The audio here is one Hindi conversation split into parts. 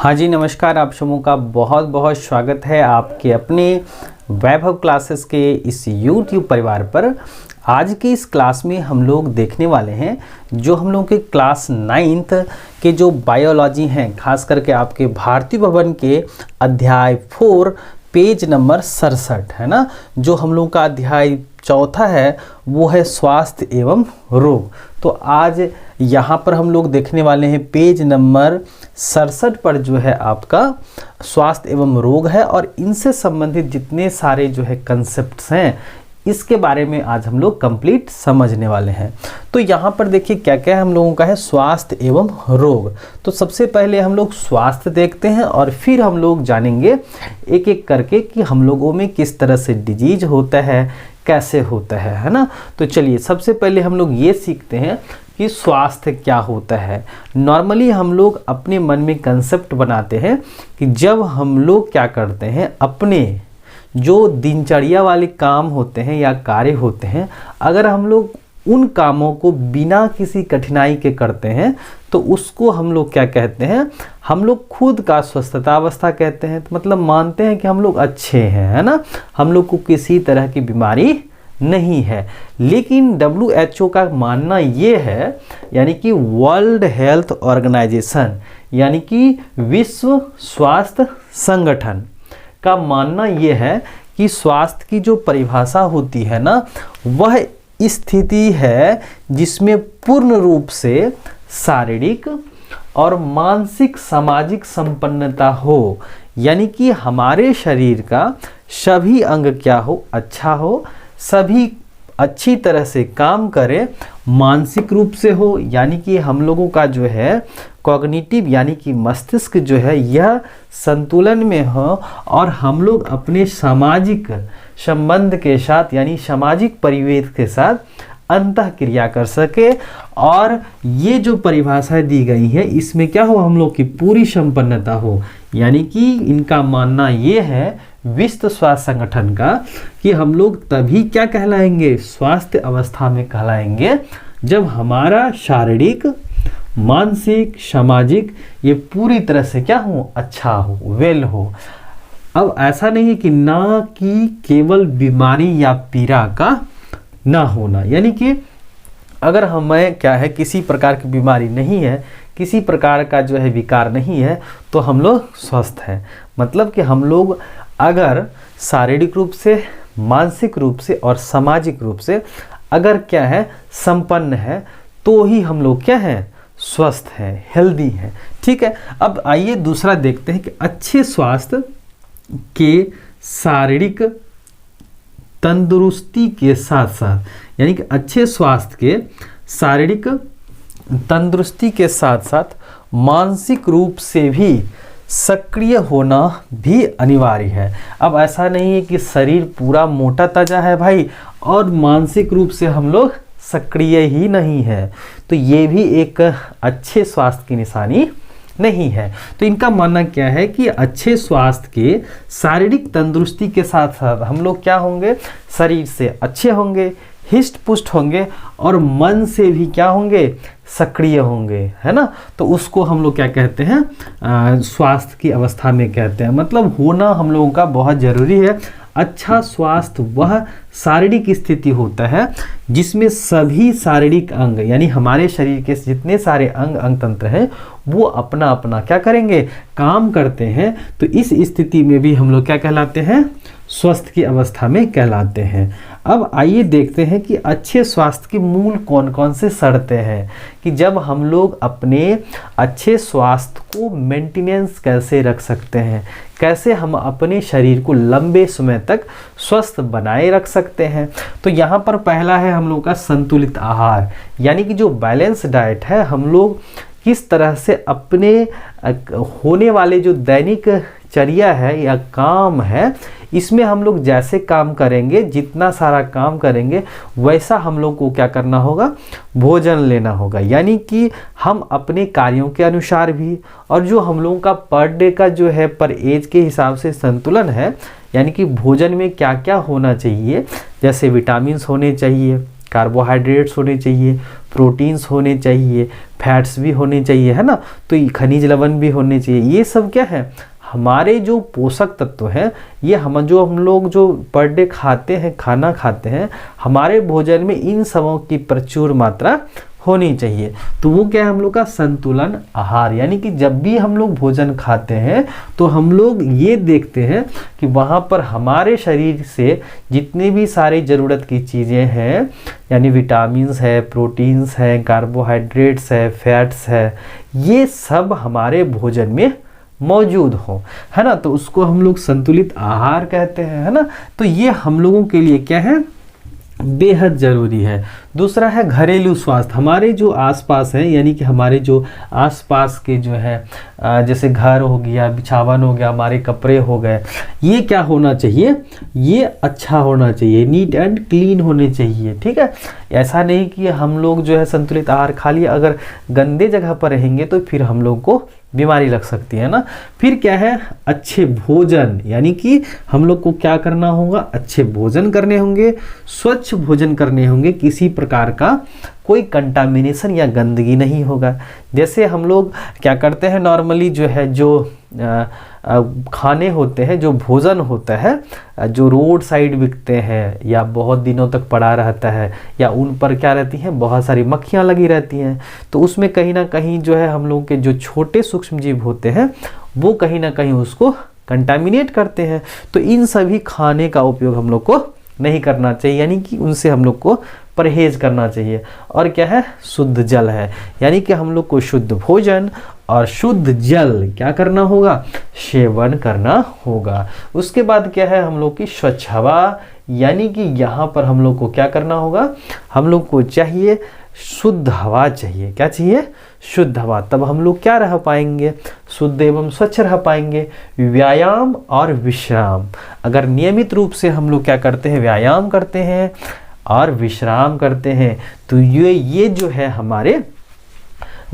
हाँ जी, नमस्कार। आप सबों का बहुत बहुत स्वागत है आपके अपने वैभव क्लासेस के इस YouTube परिवार पर। आज की इस क्लास में हम लोग देखने वाले हैं जो हम लोग के क्लास 9th के जो बायोलॉजी हैं, खास करके आपके भारतीय भवन के अध्याय 4 पेज नंबर 67 है ना। जो हम लोग का अध्याय चौथा है वो है स्वास्थ्य एवं रोग। तो आज यहाँ पर हम लोग देखने वाले हैं पेज नंबर 67 पर जो है आपका स्वास्थ्य एवं रोग है, और इनसे संबंधित जितने सारे जो है कंसेप्ट्स हैं इसके बारे में आज हम लोग कंप्लीट समझने वाले हैं। तो यहाँ पर देखिए क्या क्या हम लोगों का है स्वास्थ्य एवं रोग। तो सबसे पहले हम लोग स्वास्थ्य देखते हैं और फिर हम लोग जानेंगे एक एक करके कि हम लोगों में किस तरह से डिजीज होता है, कैसे होता है ना। तो चलिए सबसे पहले हम लोग ये सीखते हैं कि स्वास्थ्य क्या होता है। नॉर्मली हम लोग अपने मन में कंसेप्ट बनाते हैं कि जब हम लोग क्या करते हैं, अपने जो दिनचर्या वाले काम होते हैं या कार्य होते हैं, अगर हम लोग उन कामों को बिना किसी कठिनाई के करते हैं तो उसको हम लोग क्या कहते हैं, हम लोग खुद का स्वस्थता अवस्था कहते हैं। तो मतलब मानते हैं कि हम लोग अच्छे हैं, है ना, हम लोग को किसी तरह की बीमारी नहीं है। लेकिन WHO का मानना ये है, यानी कि वर्ल्ड हेल्थ ऑर्गेनाइजेशन यानी कि विश्व स्वास्थ्य संगठन का मानना ये है कि स्वास्थ्य की जो परिभाषा होती है ना, वह स्थिति है जिसमें पूर्ण रूप से शारीरिक और मानसिक सामाजिक संपन्नता हो। यानी कि हमारे शरीर का सभी अंग क्या हो, अच्छा हो, सभी अच्छी तरह से काम करे, मानसिक रूप से हो, यानी कि हम लोगों का जो है कॉग्निटिव यानी कि मस्तिष्क जो है यह संतुलन में हो, और हम लोग अपने सामाजिक संबंध के साथ यानी सामाजिक परिवेश के साथ अंतःक्रिया कर सके। और ये जो परिभाषाएं दी गई है इसमें क्या हो, हम लोग की पूरी संपन्नता हो। यानी कि इनका मानना ये है विश्व स्वास्थ्य संगठन का कि हम लोग तभी क्या कहलाएंगे, स्वास्थ्य अवस्था में कहलाएंगे जब हमारा शारीरिक, मानसिक, सामाजिक ये पूरी तरह से क्या हो, अच्छा हो, वेल हो। अब ऐसा नहीं है कि ना कि केवल बीमारी या पीड़ा का ना होना, यानी कि अगर हमें क्या है किसी प्रकार की बीमारी नहीं है, किसी प्रकार का जो है विकार नहीं है, तो हम लोग स्वस्थ हैं। मतलब कि हम लोग अगर शारीरिक रूप से, मानसिक रूप से और सामाजिक रूप से अगर क्या है संपन्न है, तो ही हम लोग क्या है, स्वस्थ हैं, हेल्दी हैं। ठीक है, अब आइए दूसरा देखते हैं कि अच्छे स्वास्थ्य के शारीरिक तंदुरुस्ती के साथ साथ, यानी कि अच्छे स्वास्थ्य के शारीरिक तंदुरुस्ती के साथ साथ मानसिक रूप से भी सक्रिय होना भी अनिवार्य है। अब ऐसा नहीं है कि शरीर पूरा मोटा ताजा है भाई और मानसिक रूप से हम लोग सक्रिय ही नहीं है, तो ये भी एक अच्छे स्वास्थ्य की निशानी नहीं है। तो इनका मानना क्या है कि अच्छे स्वास्थ्य के शारीरिक तंदुरुस्ती के साथ साथ हम लोग क्या होंगे, शरीर से अच्छे होंगे, हिष्ट पुष्ट होंगे और मन से भी क्या होंगे, सक्रिय होंगे, है ना। तो उसको हम लोग क्या कहते हैं, स्वास्थ्य की अवस्था में कहते हैं। मतलब होना हम लोगों का बहुत ज़रूरी है। अच्छा स्वास्थ्य वह शारीरिक स्थिति होता है जिसमें सभी शारीरिक अंग यानी हमारे शरीर के जितने सारे अंग तंत्र हैं वो अपना अपना क्या करेंगे, काम करते हैं। तो इस स्थिति में भी हम लोग क्या कहलाते हैं, स्वस्थ की अवस्था में कहलाते हैं। अब आइए देखते हैं कि अच्छे स्वास्थ्य के मूल कौन कौन से शर्तें हैं, कि जब हम लोग अपने अच्छे स्वास्थ्य को मेंटेनेंस कैसे रख सकते हैं, कैसे हम अपने शरीर को लंबे समय तक स्वस्थ बनाए रख सकते हैं। तो यहाँ पर पहला है हम लोग का संतुलित आहार, यानी कि जो बैलेंस डाइट है, हम लोग किस तरह से अपने होने वाले जो दैनिक चर्या है या काम है, इसमें हम लोग जैसे काम करेंगे, जितना सारा काम करेंगे वैसा हम लोग को क्या करना होगा, भोजन लेना होगा। यानी कि हम अपने कार्यों के अनुसार भी, और जो हम लोगों का पर डे का जो है पर एज के हिसाब से संतुलन है, यानी कि भोजन में क्या क्या होना चाहिए, जैसे विटामिन्स होने चाहिए, कार्बोहाइड्रेट्स होने चाहिए, प्रोटीन्स होने चाहिए, फैट्स भी होने चाहिए, है ना। तो ये खनिज लवण भी होने चाहिए। ये सब क्या है, हमारे जो पोषक तत्व हैं, ये हम लोग जो पर डे खाते हैं, खाना खाते हैं, हमारे भोजन में इन सबों की प्रचुर मात्रा होनी चाहिए। तो वो क्या है, हम लोग का संतुलन आहार। यानी कि जब भी हम लोग भोजन खाते हैं तो हम लोग ये देखते हैं कि वहाँ पर हमारे शरीर से जितनी भी सारी ज़रूरत की चीज़ें हैं, यानी विटामिन्स है, प्रोटीन्स है, कार्बोहाइड्रेट्स है, फैट्स है, ये सब हमारे भोजन में मौजूद हो, है ना। तो उसको हम लोग संतुलित आहार कहते हैं, है ना। तो ये हम लोगों के लिए क्या है, बेहद ज़रूरी है। दूसरा है घरेलू स्वास्थ्य। हमारे जो आसपास है, यानी कि हमारे जो आसपास के जो है जैसे घर हो गया, बिछावन हो गया, हमारे कपड़े हो गए, ये क्या होना चाहिए, ये अच्छा होना चाहिए, नीट एंड क्लीन होने चाहिए, ठीक है। ऐसा नहीं कि हम लोग जो है संतुलित आहार खा लिया, अगर गंदे जगह पर रहेंगे तो फिर हम लोग को बीमारी लग सकती है ना। फिर क्या है, अच्छे भोजन, यानी कि हम लोग को क्या करना होगा, अच्छे भोजन करने होंगे, स्वच्छ भोजन करने होंगे, किसी प्रकार का कोई कंटामिनेशन या गंदगी नहीं होगा। जैसे हम लोग क्या करते हैं, नॉर्मली जो है जो खाने होते हैं, जो भोजन होता है, जो रोड साइड बिकते हैं या बहुत दिनों तक पड़ा रहता है, या उन पर क्या रहती हैं, बहुत सारी मक्खियाँ लगी रहती हैं, तो उसमें कहीं ना कहीं जो है हम लोग के जो छोटे सूक्ष्म जीव होते हैं वो कहीं ना कहीं उसको कंटामिनेट करते हैं। तो इन सभी खाने का उपयोग हम लोग को नहीं करना चाहिए, यानी कि उनसे हम लोग को परहेज करना चाहिए। और क्या है, शुद्ध जल है, यानी कि हम लोग को शुद्ध भोजन और शुद्ध जल क्या करना होगा, सेवन करना होगा। उसके बाद क्या है, हम लोग की स्वच्छ हवा, यानी कि यहाँ पर हम लोग को क्या करना होगा, हम लोग को चाहिए शुद्ध हवा चाहिए। क्या चाहिए, शुद्ध हवा। तब हम लोग क्या रह पाएंगे, शुद्ध एवं स्वच्छ रह पाएंगे। व्यायाम और विश्राम, अगर नियमित रूप से हम लोग क्या करते हैं, व्यायाम करते हैं और विश्राम करते हैं, तो ये जो है हमारे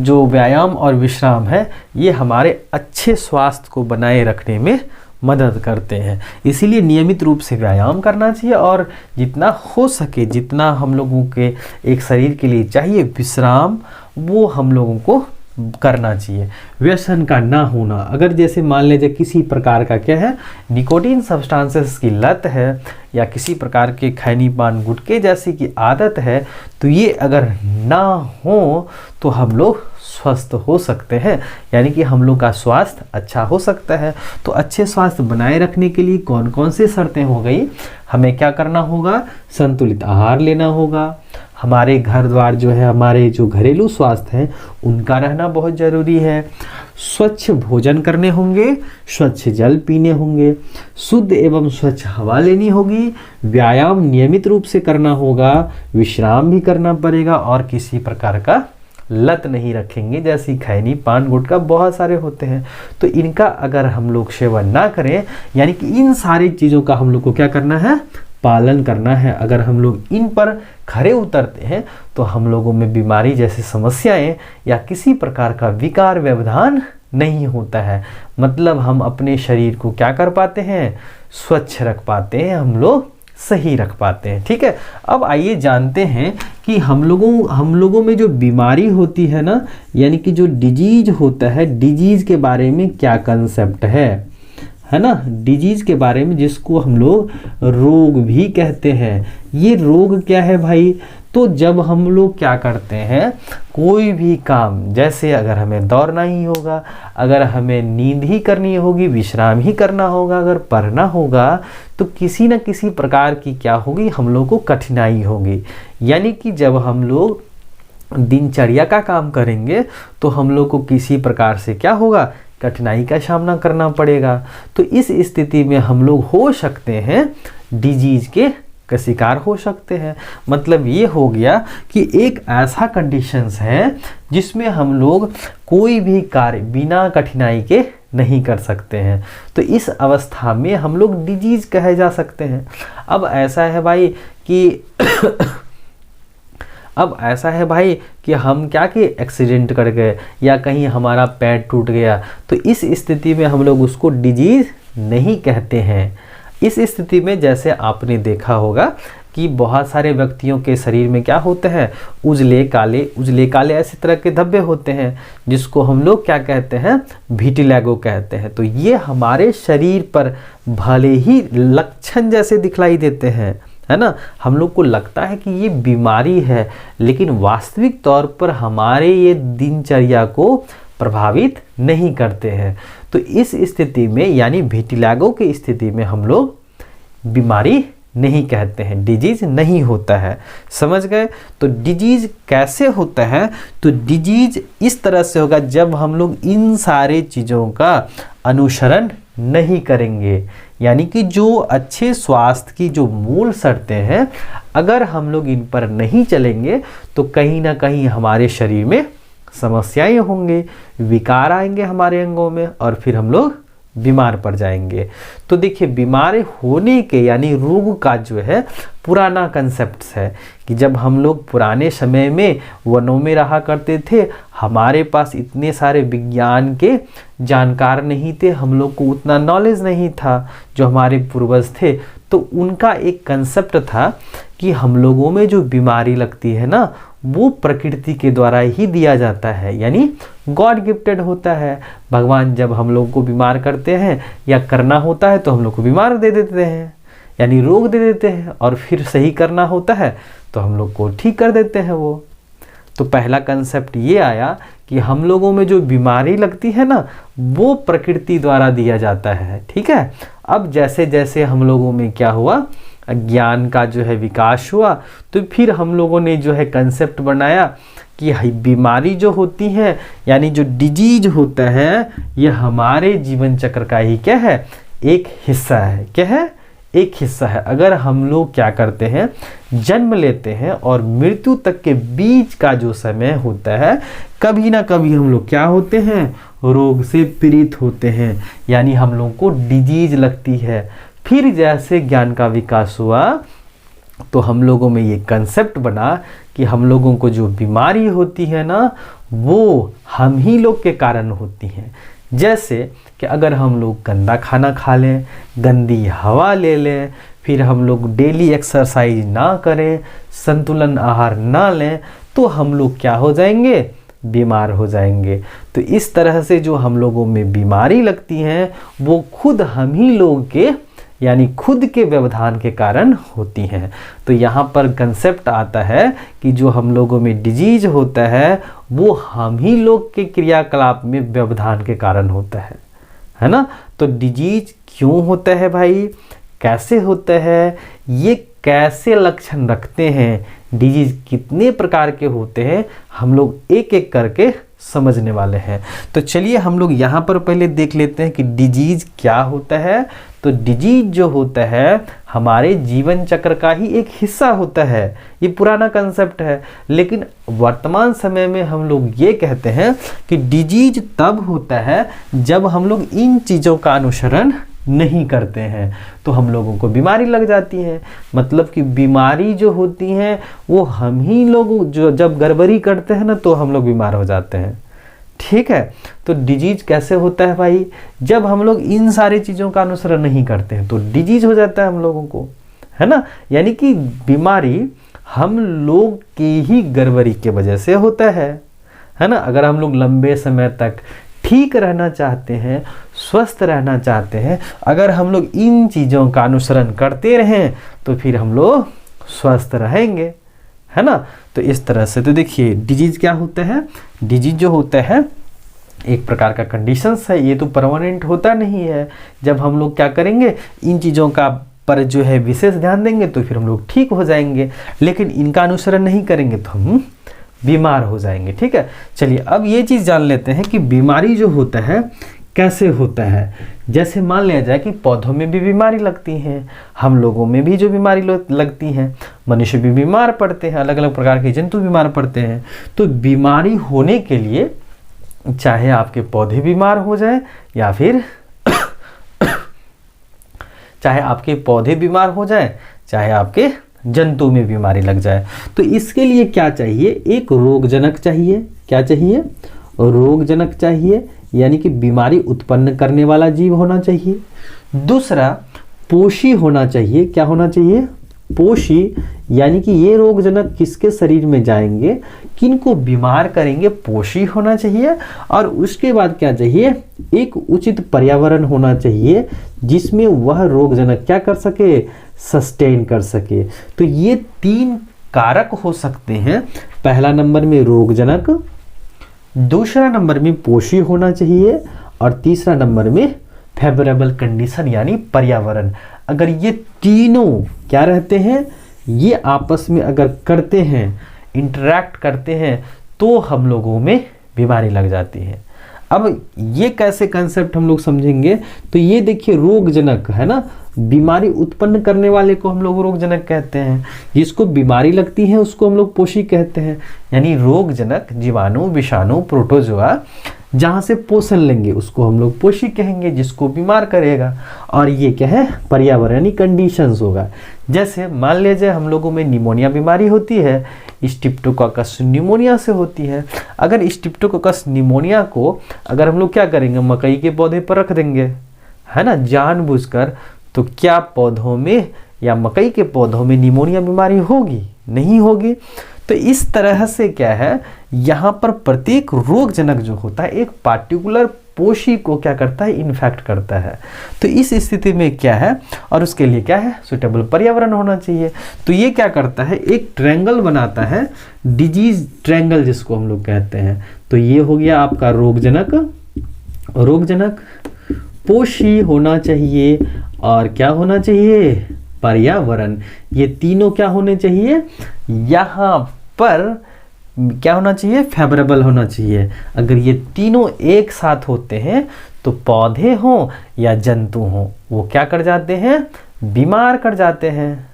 जो व्यायाम और विश्राम है, ये हमारे अच्छे स्वास्थ्य को बनाए रखने में मदद करते हैं। इसीलिए नियमित रूप से व्यायाम करना चाहिए और जितना हो सके, जितना हम लोगों के एक शरीर के लिए चाहिए विश्राम, वो हम लोगों को करना चाहिए। व्यसन का ना होना, अगर जैसे मान लीजिए किसी प्रकार का क्या है, निकोटीन सब्सटेंसेस की लत है या किसी प्रकार के खैनी पान गुटखे जैसी की आदत है, तो ये अगर ना हो तो हम लोग स्वस्थ हो सकते हैं, यानी कि हम लोग का स्वास्थ्य अच्छा हो सकता है। तो अच्छे स्वास्थ्य बनाए रखने के लिए कौन कौन सी शर्तें हो गई, हमें क्या करना होगा, संतुलित आहार लेना होगा, हमारे घर द्वार जो है, हमारे जो घरेलू स्वास्थ्य है उनका रहना बहुत ज़रूरी है, स्वच्छ भोजन करने होंगे, स्वच्छ जल पीने होंगे, शुद्ध एवं स्वच्छ हवा लेनी होगी, व्यायाम नियमित रूप से करना होगा, विश्राम भी करना पड़ेगा और किसी प्रकार का लत नहीं रखेंगे, जैसी खैनी पान गुटखा बहुत सारे होते हैं। तो इनका अगर हम लोग सेवन ना करें, यानी कि इन सारी चीज़ों का हम लोग को क्या करना है, पालन करना है। अगर हम लोग इन पर खरे उतरते हैं तो हम लोगों में बीमारी जैसी समस्याएं या किसी प्रकार का विकार व्यवधान नहीं होता है। मतलब हम अपने शरीर को क्या कर पाते हैं, स्वच्छ रख पाते हैं, हम लोग सही रख पाते हैं। ठीक है, अब आइए जानते हैं कि हम लोगों में जो बीमारी होती है ना, यानी कि जो डिजीज होता है, डिजीज के बारे में क्या कंसेप्ट है ना, डिजीज के बारे में, जिसको हम लोग रोग भी कहते हैं। ये रोग क्या है भाई, तो जब हम लोग क्या करते हैं, कोई भी काम, जैसे अगर हमें दौड़ना ही होगा, अगर हमें नींद ही करनी होगी, विश्राम ही करना होगा, अगर पढ़ना होगा, तो किसी न किसी प्रकार की क्या होगी, हम लोग को कठिनाई होगी। यानी कि जब हम लोग दिनचर्या का काम करेंगे तो हम लोग को किसी प्रकार से क्या होगा, कठिनाई का सामना करना पड़ेगा। तो इस स्थिति में हम लोग हो सकते हैं डिजीज के शिकार हो सकते हैं। मतलब ये हो गया कि एक ऐसा कंडीशंस है जिसमें हम लोग कोई भी कार्य बिना कठिनाई के नहीं कर सकते हैं। तो इस अवस्था में हम लोग डिजीज कहे जा सकते हैं। अब ऐसा है भाई कि हम क्या कि एक्सीडेंट कर गए या कहीं हमारा पैर टूट गया, तो इस स्थिति में हम लोग उसको डिजीज नहीं कहते हैं। इस स्थिति में जैसे आपने देखा होगा, कि बहुत सारे व्यक्तियों के शरीर में क्या होते हैं, उजले काले ऐसे तरह के धब्बे होते हैं, जिसको हम लोग क्या कहते हैं, विटिलिगो कहते हैं। तो ये हमारे शरीर पर भले ही लक्षण जैसे दिखलाई देते हैं, है ना, हम लोग को लगता है कि ये बीमारी है, लेकिन वास्तविक तौर पर हमारे ये दिनचर्या को प्रभावित नहीं करते हैं। तो इस स्थिति में यानी विटिलिगो की स्थिति में हम लोग बीमारी नहीं कहते हैं, डिजीज नहीं होता है। समझ गए? तो डिजीज कैसे होता है? तो डिजीज इस तरह से होगा जब हम लोग इन सारे चीज़ों का अनुसरण नहीं करेंगे, यानी कि जो अच्छे स्वास्थ्य की जो मूल शर्तें हैं, अगर हम लोग इन पर नहीं चलेंगे तो कहीं ना कहीं हमारे शरीर में समस्याएं होंगे, विकार आएंगे हमारे अंगों में और फिर हम लोग बीमार पड़ जाएंगे। तो देखिए, बीमार होने के यानी रोग का जो है पुराना कंसेप्ट है कि जब हम लोग पुराने समय में वनों में रहा करते थे, हमारे पास इतने सारे विज्ञान के जानकार नहीं थे, हम लोग को उतना नॉलेज नहीं था जो हमारे पूर्वज थे। तो उनका एक कंसेप्ट था कि हम लोगों में जो बीमारी लगती है ना, वो प्रकृति के द्वारा ही दिया जाता है, यानी गॉड गिफ्टेड होता है। भगवान जब हम लोग को बीमार करते हैं या करना होता है तो हम लोग को बीमार दे देते हैं, यानी रोग दे देते हैं, और फिर सही करना होता है तो हम लोग को ठीक कर देते हैं वो। तो पहला कंसेप्ट ये आया कि हम लोगों में जो बीमारी लगती है ना, वो प्रकृति द्वारा दिया जाता है। ठीक है, अब जैसे जैसे हम लोगों में क्या हुआ, ज्ञान का जो है विकास हुआ, तो फिर हम लोगों ने जो है कंसेप्ट बनाया कि बीमारी जो होती है यानी जो डिजीज होता है, ये हमारे जीवन चक्र का ही क्या है, एक हिस्सा है। क्या है? एक हिस्सा है। अगर हम लोग क्या करते हैं, जन्म लेते हैं और मृत्यु तक के बीच का जो समय होता है, कभी ना कभी हम लोग क्या होते हैं, रोग से पीड़ित होते हैं, यानी हम लोग को डिजीज लगती है। फिर जैसे ज्ञान का विकास हुआ तो हम लोगों में ये कंसेप्ट बना कि हम लोगों को जो बीमारी होती है ना, वो हम ही लोग के कारण होती है। जैसे कि अगर हम लोग गंदा खाना खा लें, गंदी हवा ले लें, फिर हम लोग डेली एक्सरसाइज ना करें, संतुलन आहार ना लें, तो हम लोग क्या हो जाएंगे, बीमार हो जाएंगे। तो इस तरह से जो हम लोगों में बीमारी लगती है, वो खुद हम ही लोग के यानी खुद के व्यवधान के कारण होती हैं। तो यहाँ पर कंसेप्ट आता है कि जो हम लोगों में डिजीज होता है, वो हम ही लोग के क्रियाकलाप में व्यवधान के कारण होता है ना। तो डिजीज क्यों होता है भाई, कैसे होता है, ये कैसे लक्षण रखते हैं, डिजीज कितने प्रकार के होते हैं, हम लोग एक एक करके समझने वाले हैं। तो चलिए हम लोग यहाँ पर पहले देख लेते हैं कि डिजीज क्या होता है। तो डिजीज जो होता है हमारे जीवन चक्र का ही एक हिस्सा होता है। ये पुराना कंसेप्ट है, लेकिन वर्तमान समय में हम लोग ये कहते हैं कि डिजीज तब होता है जब हम लोग इन चीज़ों का अनुसरण नहीं करते हैं, तो हम लोगों को बीमारी लग जाती है। मतलब कि बीमारी जो होती है वो हम ही लोग जो जब गड़बड़ी करते हैं ना, तो हम लोग बीमार हो जाते हैं। ठीक है, तो डिजीज कैसे होता है भाई, जब हम लोग इन सारी चीज़ों का अनुसरण नहीं करते हैं तो डिजीज हो जाता है हम लोगों को, है ना। यानी कि बीमारी हम लोग की ही गड़बड़ी के वजह से होता है ना। अगर हम लोग लंबे समय तक ठीक रहना चाहते हैं, स्वस्थ रहना चाहते हैं, अगर हम लोग इन चीज़ों का अनुसरण करते रहें तो फिर हम लोग स्वस्थ रहेंगे, है ना। तो इस तरह से तो देखिए डिजीज क्या होता है, डिजीज जो होता है एक प्रकार का कंडीशंस है, ये तो परमानेंट होता नहीं है। जब हम लोग क्या करेंगे, इन चीज़ों का पर जो है विशेष ध्यान देंगे तो फिर हम लोग ठीक हो जाएंगे, लेकिन इनका अनुसरण नहीं करेंगे तो हम बीमार हो जाएंगे। ठीक है, चलिए अब ये चीज़ जान लेते हैं कि बीमारी जो होता है कैसे होता है। जैसे मान लिया जाए कि पौधों में भी बीमारी लगती है, हम लोगों में भी जो बीमारी लगती है, मनुष्य भी बीमार पड़ते हैं, अलग अलग प्रकार के जंतु बीमार पड़ते हैं। तो बीमारी होने के लिए चाहे आपके पौधे बीमार हो जाए या फिर चाहे आपके पौधे बीमार हो जाए, चाहे आपके जंतु में बीमारी लग जाए, तो इसके लिए क्या चाहिए, एक रोगजनक चाहिए। क्या चाहिए, रोगजनक चाहिए, यानी कि बीमारी उत्पन्न करने वाला जीव होना चाहिए। दूसरा पोषी होना चाहिए। क्या होना चाहिए, पोषी, यानी कि ये रोगजनक किसके शरीर में जाएंगे, किनको बीमार करेंगे, पोषी होना चाहिए। और उसके बाद क्या चाहिए, एक उचित पर्यावरण होना चाहिए जिसमें वह रोगजनक क्या कर सके, सस्टेन कर सके। तो ये 3 कारक हो सकते हैं। पहला नंबर में रोगजनक, दूसरा नंबर में पोषी होना चाहिए, और तीसरा नंबर में फेवरेबल कंडीशन यानी पर्यावरण। अगर ये तीनों क्या रहते हैं, ये आपस में अगर करते हैं, इंटरैक्ट करते हैं, तो हम लोगों में बीमारी लग जाती है। अब ये कैसे कंसेप्ट हम लोग समझेंगे, तो ये देखिए रोगजनक है ना, बीमारी उत्पन्न करने वाले को हम लोग रोगजनक कहते हैं, जिसको बीमारी लगती है उसको हम लोग पोषी कहते हैं। यानी रोगजनक जीवाणु, विषाणु, प्रोटोजोआ जहाँ से पोषण लेंगे उसको हम लोग पोषी कहेंगे, जिसको बीमार करेगा। और ये क्या है, पर्यावरणीय कंडीशंस होगा। जैसे मान लीजिए हम लोगों में निमोनिया बीमारी होती है, स्ट्रेप्टोकोकस निमोनिया से होती है। अगर स्ट्रेप्टोकोकस निमोनिया को अगर हम लोग क्या करेंगे, मकई के पौधे पर रख देंगे, है ना, जानबूझकर, तो क्या पौधों में या मकई के पौधों में निमोनिया बीमारी होगी? नहीं होगी। तो इस तरह से क्या है, यहाँ पर प्रत्येक रोगजनक जो होता है एक पार्टिकुलर पोषी को क्या करता है, इन्फेक्ट करता है। तो इस स्थिति में क्या है, और उसके लिए क्या है, सुटेबल पर्यावरण होना चाहिए। तो ये क्या करता है, एक ट्रायंगल बनाता है, डिजीज ट्रायंगल जिसको हम लोग कहते हैं। तो ये हो गया आपका रोगजनक, रोगजनक, पोषी होना चाहिए, और क्या होना चाहिए, पर्यावरण। ये तीनों क्या होने चाहिए, यहाँ पर क्या होना चाहिए, फेवरेबल होना चाहिए। अगर ये तीनों एक साथ होते हैं तो पौधे हों या जंतु हों, वो क्या कर जाते हैं, बीमार कर जाते हैं।